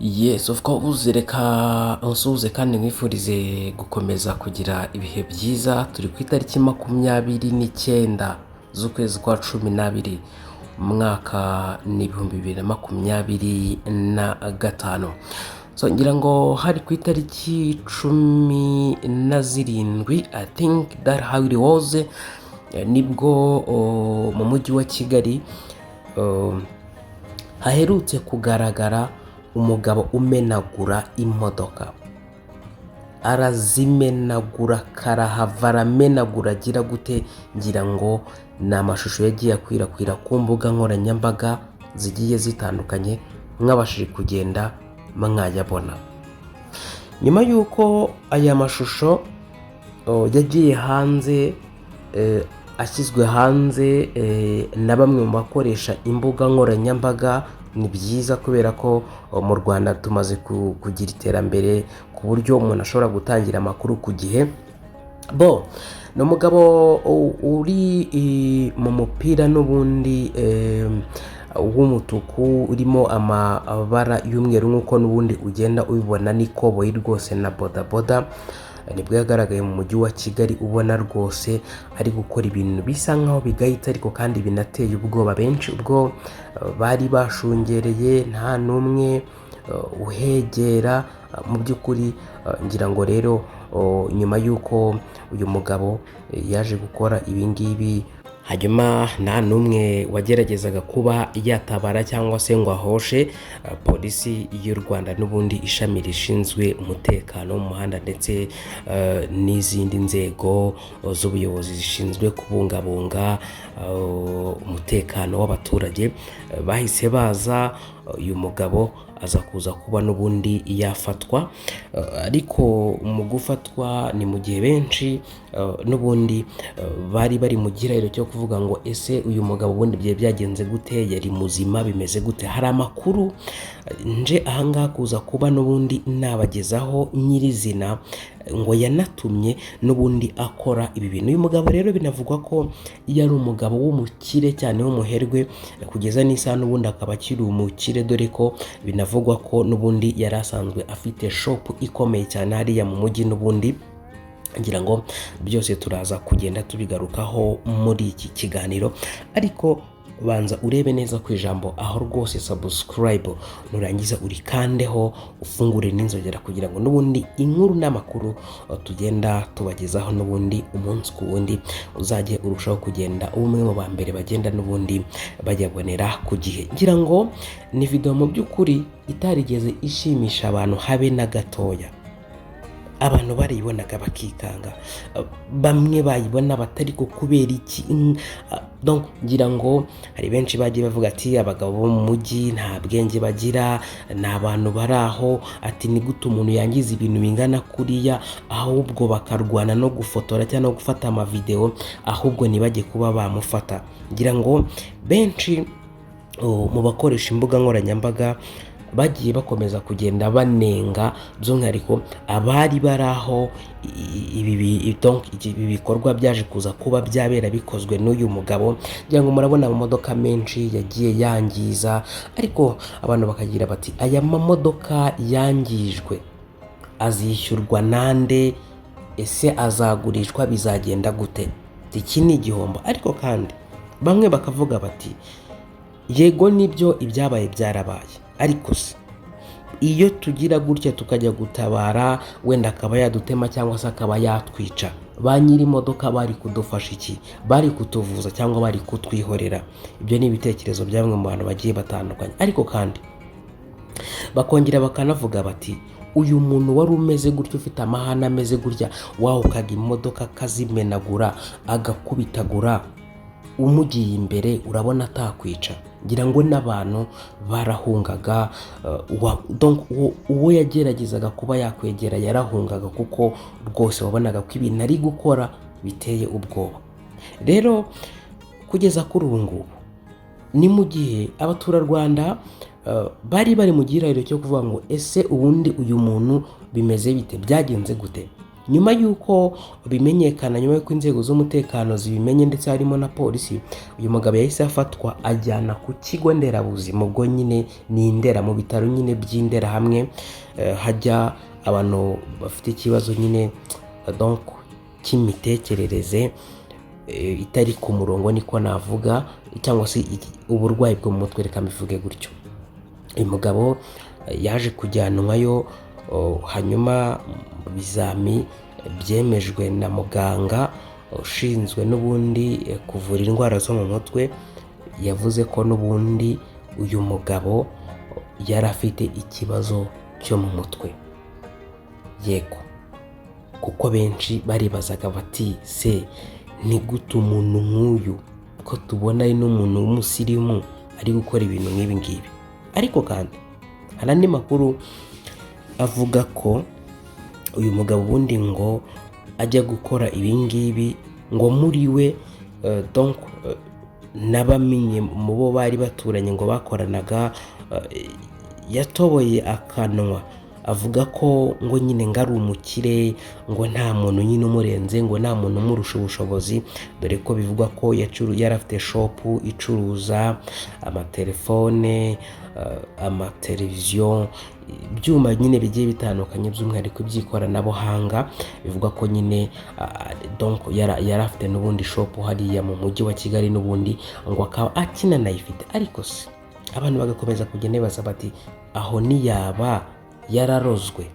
Yes, of course, reka nsuhuze kandi nkwifurize gukomeza kugira ibihe byiza. Turi ku itariki 29 z'ukwezi kwa 12, umwaka ni 2025. So ngira ngo hari ku itariki 17, I think that how it was, nibwo mu mujyi wa Kigali haherutse kugaragara umugabo umenagura imodoka, arazimenagura, karahava aramenagura, agira gute, ngira ngo ni amashusho yagiye akwirakwira ku mbuga nkoranyambaga zigiye zitandukanye, mwabashije kugenda mwayabona. Nyuma y'uko aya mashusho yagiye hanze, ashyizwe hanze na bamwe mu bakoresha imbuga nkoranyambaga, ni byiza kubera ko mu Rwanda tumaze kugira iterambere ku buryo umuntu ashobora gutangira amakuru ku gihe. Ni umugabo uri mu mupira n'ubundi w'umutuku urimo amabara y'umweru nk'uko n'ubundi ugenda ubibona, n'ikoboyi rwose na bodaboda. Nibwo yagaragaye mu mujyi wa Kigali, ubona rwose ari gukora ibintu bisa nkaho bigayitse ariko kandi binateye ubwoba. Benshi ubwo bari bashungereye, nta n'umwe uhegera mu by'ukuri. Ngira ngo rero nyuma y'uko uyu mugabo yaje gukora ibi ngibi, hanyuma nta n'umwe wageragezaga kuba yatabara cyangwa se ngo ahoshe. Polisi y'u Rwanda n'ubundi ishami rishinzwe umutekano mu muhanda ndetse n'izindi nzego z'ubuyobozi zishinzwe kubungabunga umutekano w'abaturage bahise baza. Uyu mugabo aza kuza kuba n'ubundi yafatwa, ariko mu gufatwa ni mu gihe benshi n'ubundi bari mu gihirahiro cyo kuvuga ngo ese uyu mugabo ubundi byagenze gute, yari muzima, bimeze gute? Hari amakuru nje ahangaha kuza kuba n'ubundi nabagezaho nyirizina ngo yanatumye n'ubundi akora ibi bintu. Uyu mugabo rero binavugwa ko yari umugabo w'umukire cyane, w'umuherwe, kugeza n'isaha n'ubundi akaba akiri umukire, dore ko binavugwa ko n'ubundi yari asanzwe afite shop ikomeye cyane hariya mu mujyi. N'ubundi ngira ngo byose turaza kugenda tubigarukaho muri iki kiganiro, ariko banza urebe neza ku ijambo aho rwose subscribe, nurangiza urikandeho, ufungure n'inzogera kugira ngo n'ubundi inkuru n'amakuru tugenda tubagezaho n'ubundi umunsi ku wundi uzajye urushaho kugenda umwe mu bambere bagenda n'ubundi bajyabonera ku gihe. Ngira ngo ni video mu by'ukuri itarigeze ishimisha abantu habe na gatoya. Abantu baribonaga bakikanga, bamwe bayibona batari ko kubera iki. Donc ngira ngo hari benshi bagiye bavuga ati abagabo bo mu mujyi nta bwenge bagira, ni abantu bari aho, ati ni gute umuntu yangiza ibintu bingana kuriya, ahubwo bakarwana no gufotora cyangwa no gufata amavideo, ahubwo ntibajye kuba bamufata. Ngira ngo benshi mu bakoresha imbuga nkoranyambaga bagiye bakomeza kugenda banenga, by'umwihariko abari bari aho ibi bikorwa byaje kuza kuba byabera bikozwe n'uyu mugabo. Ngira ngo murabona amamodoka menshi yagiye yangiza, ariko abantu bakagira bati aya mamodoka yangijwe azishyurwa nande? Ese azagurishwa, bizagenda gute? Iki ni igihombo. Ariko kandi bamwe bakavuga bati yego nibyo ibyabaye byarabaye, ariko se iyo tugira gutya tukajya gutabara, wenda akaba yadutema cyangwa se akaba yatwica, ba nyiri imodoka bari kudufasha iki? Bari kutuvuza cyangwa bari kutwihorera? Ibyo ni ibitekerezo bya bamwe mu bantu bagiye batandukanye. Ariko kandi bakongera bakanavuga bati uyu muntu wari umeze gutya, ufite amahane ameze gutya, wawukaga imodoka akazimenagura agakubitagura, umugiye imbere urabona atakwica? Ngira ngo n'abantu barahungaga, uwo yageragezaga kuba yakwegera yarahungaga, kuko rwose wabonaga ko ibintu ari gukora biteye ubwoba. Rero kugeza kuri ubu ngubu ni mu gihe abaturarwanda bari mu gihirahiro cyo kuvuga ngo ese ubundi uyu muntu bimeze bite, byagenze gute? nyuma y'uko bimenyekana, nyuma y'uko inzego z'umutekano zibimenye ndetse harimo na polisi, uyu mugabo yahise afatwa ajyana ku kigo nderabuzima. Ubwo nyine ni Indera, mu bitaro nyine by'Indera hamwe hajya abantu bafite ikibazo nyine donc cy'imitekerereze itari ku murongo, niko navuga, cyangwa se uburwayi bwo mu mutwe, reka mbivuge gutyo. Uyu mugabo yaje kujyanwayo, hanyuma bizami byemejwe na muganga ushinzwe n'ubundi kuvura indwara zo mu mutwe, yavuze ko n'ubundi uyu mugabo yari afite ikibazo cyo mu mutwe. Yego, kuko benshi baribazaga bati se ni gute umuntu nk'uyu ko tubona ari n'umuntu w'umusirimu ari gukora ibintu nk'ibi ngibi? Ariko kandi hari andi makuru avuga ko uyu mugabo ubundi ngo ajya gukora ibi ngibi ngo muri we donc n'abamenye mu bo bari baturanye ngo bakoranaga, yatoboye akanwa avuga ko ngo nyine ngo ari umukire, ngo nta muntu nyine umurenze, ngo nta muntu umurusha ubushobozi, dore ko bivugwa ko yari afite shopu icuruza amatelefone, amateleviziyo, ibyuma nyine bigiye bitandukanye by'umwihariko by'ikoranabuhanga. Bivugwa ko nyine donc yari afite n'ubundi shopu hariya mu mujyi wa Kigali, n'ubundi ngo akaba akinanayifite. Ariko se abantu bagakomeza kugenda baza bati aho niyaba yararozwe,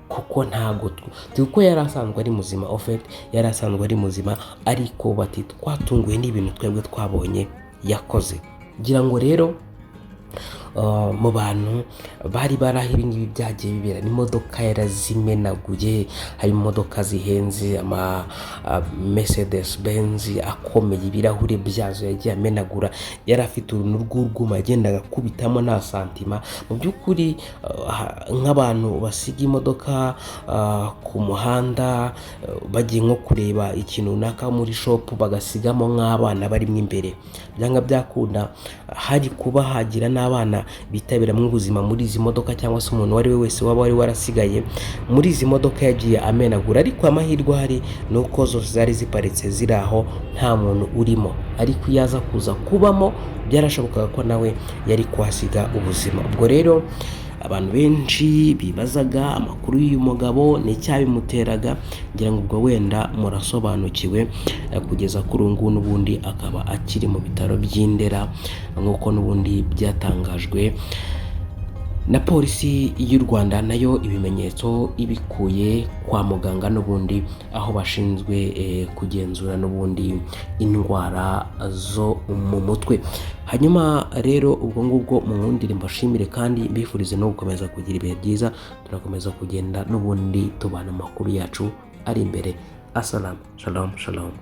kuko ntago kuko yari asanzwe ari muzima, ofet yari asanzwe ari muzima, ariko bati twatunguye n'ibintu twebwe twabonye yakoze. Ngira ngo rero mu bantu bari baraho ibi ngibi byagiye bibera, n'imodoka yarazimenaguye, hari imodoka zihenze, ama Mercedes Benz akomeye, ibirahure byazo yagiye amenagura, yari afite uruntu rw'urwuma yagendaga akubitamo nta santima. Mu by'ukuri nk'abantu basiga imodoka ku muhanda bagiye nko kureba ikintu runaka muri shop, bagasigamo nk'abana barimo imbere, byanga byakunda hari kuba hagira n'abana bitabiramo ubuzima muri izi modoka, cyangwa se umuntu wari we wese waba wari warasigaye muri izi modoka yagiye amenagura. Ariko amahirwe hari nuko zose zari ziparitse ziri aho nta muntu urimo, ariko iyo aza kuza kubamo byarashobokaga ko nawe yari kuhasiga ubuzima. Ubwo rero abantu benshi bibazaga amakuru y'uyu mugabo n'icyabimuteraga, ngira ngo ubwo wenda murasobanukiwe. Kugeza kuri ubu ngubu n'ubundi akaba akiri mu bitaro by'Indera, nk'uko n'ubundi byatangajwe na polisi y'u Rwanda, nayo ibimenyetso ibikuye kwa muganga n'ubundi, aho bashinzwe kugenzura n'ubundi indwara zo mu mutwe. Hanyuma rero ubwo ngubwo mu nkundire mbashimire kandi mbifurize no gukomeza kugira ibihe byiza. Turakomeza kugenda n'ubundi tubana amakuru yacu ari imbere. Assalam, shalom, shalom.